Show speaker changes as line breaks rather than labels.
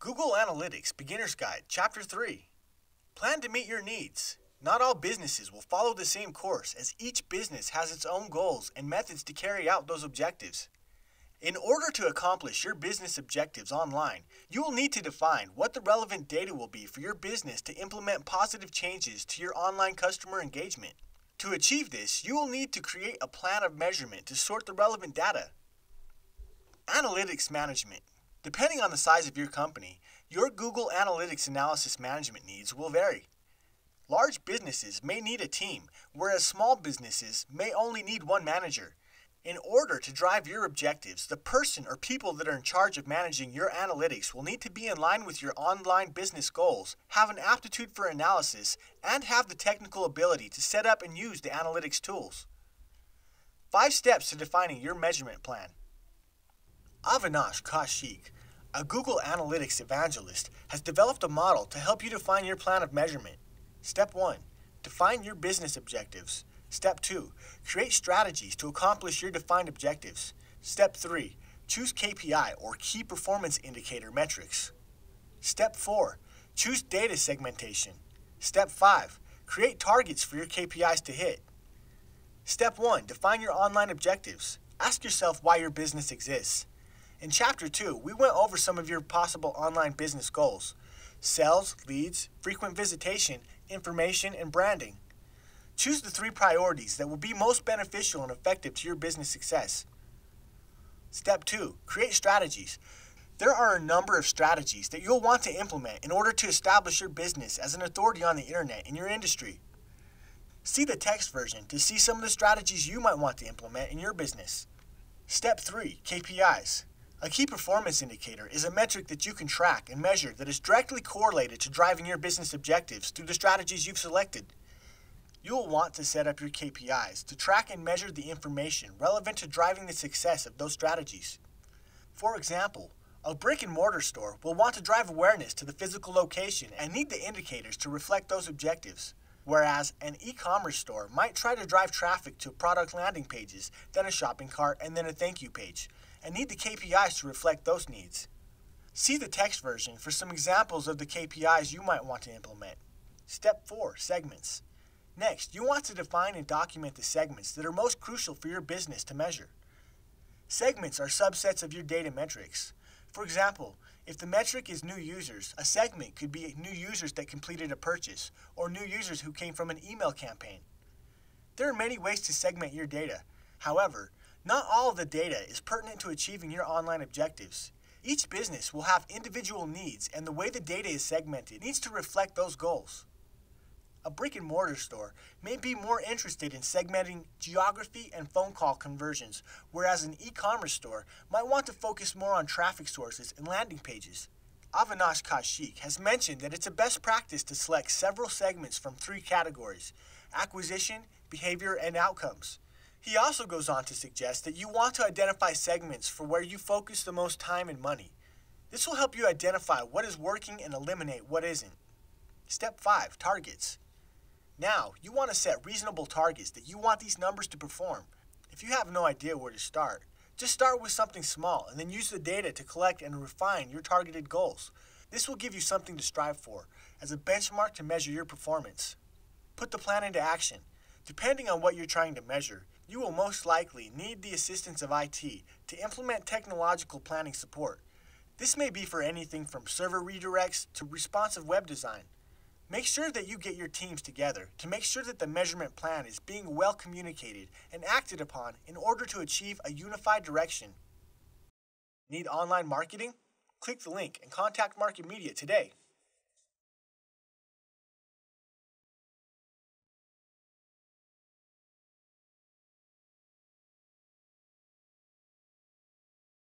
Google Analytics Beginner's Guide, Chapter 3. Plan to meet your needs. Not all businesses will follow the same course, as each business has its own goals and methods to carry out those objectives. In order to accomplish your business objectives online, you will need to define what the relevant data will be for your business to implement positive changes to your online customer engagement. To achieve this, you will need to create a plan of measurement to sort the relevant data. Analytics Management. Depending on the size of your company, your Google Analytics analysis management needs will vary. Large businesses may need a team, whereas small businesses may only need one manager. In order to drive your objectives, the person or people that are in charge of managing your analytics will need to be in line with your online business goals, have an aptitude for analysis, and have the technical ability to set up and use the analytics tools. 5 steps to defining your measurement plan. Avinash Kaushik, a Google Analytics evangelist, has developed a model to help you define your plan of measurement. Step 1. Define your business objectives. Step 2. Create strategies to accomplish your defined objectives. Step 3. Choose KPI or Key Performance Indicator metrics. Step 4. Choose data segmentation. Step 5. Create targets for your KPIs to hit. Step 1. Define your online objectives. Ask yourself why your business exists. In Chapter 2, we went over some of your possible online business goals: sales, leads, frequent visitation, information, and branding. Choose the 3 priorities that will be most beneficial and effective to your business success. Step 2. Create strategies. There are a number of strategies that you'll want to implement in order to establish your business as an authority on the internet in your industry. See the text version to see some of the strategies you might want to implement in your business. Step 3. KPIs. A key performance indicator is a metric that you can track and measure that is directly correlated to driving your business objectives through the strategies you've selected. You will want to set up your KPIs to track and measure the information relevant to driving the success of those strategies. For example, a brick-and-mortar store will want to drive awareness to the physical location and need the indicators to reflect those objectives, whereas an e-commerce store might try to drive traffic to product landing pages, then a shopping cart, and then a thank you page, and need the KPIs to reflect those needs. See the text version for some examples of the KPIs you might want to implement. Step 4. Segments. Next, you want to define and document the segments that are most crucial for your business to measure. Segments are subsets of your data metrics. For example, if the metric is new users, a segment could be new users that completed a purchase, or new users who came from an email campaign. There are many ways to segment your data. However, not all of the data is pertinent to achieving your online objectives. Each business will have individual needs, and the way the data is segmented needs to reflect those goals. A brick-and-mortar store may be more interested in segmenting geography and phone call conversions, whereas an e-commerce store might want to focus more on traffic sources and landing pages. Avinash Kaushik has mentioned that it's a best practice to select several segments from 3 categories: acquisition, behavior, and outcomes. He also goes on to suggest that you want to identify segments for where you focus the most time and money. This will help you identify what is working and eliminate what isn't. Step 5. Targets. Now, you want to set reasonable targets that you want these numbers to perform. If you have no idea where to start, just start with something small and then use the data to collect and refine your targeted goals. This will give you something to strive for as a benchmark to measure your performance. Put the plan into action. Depending on what you're trying to measure, you will most likely need the assistance of IT to implement technological planning support. This may be for anything from server redirects to responsive web design. Make sure that you get your teams together to make sure that the measurement plan is being well communicated and acted upon in order to achieve a unified direction. Need online marketing? Click the link and contact Market Media today.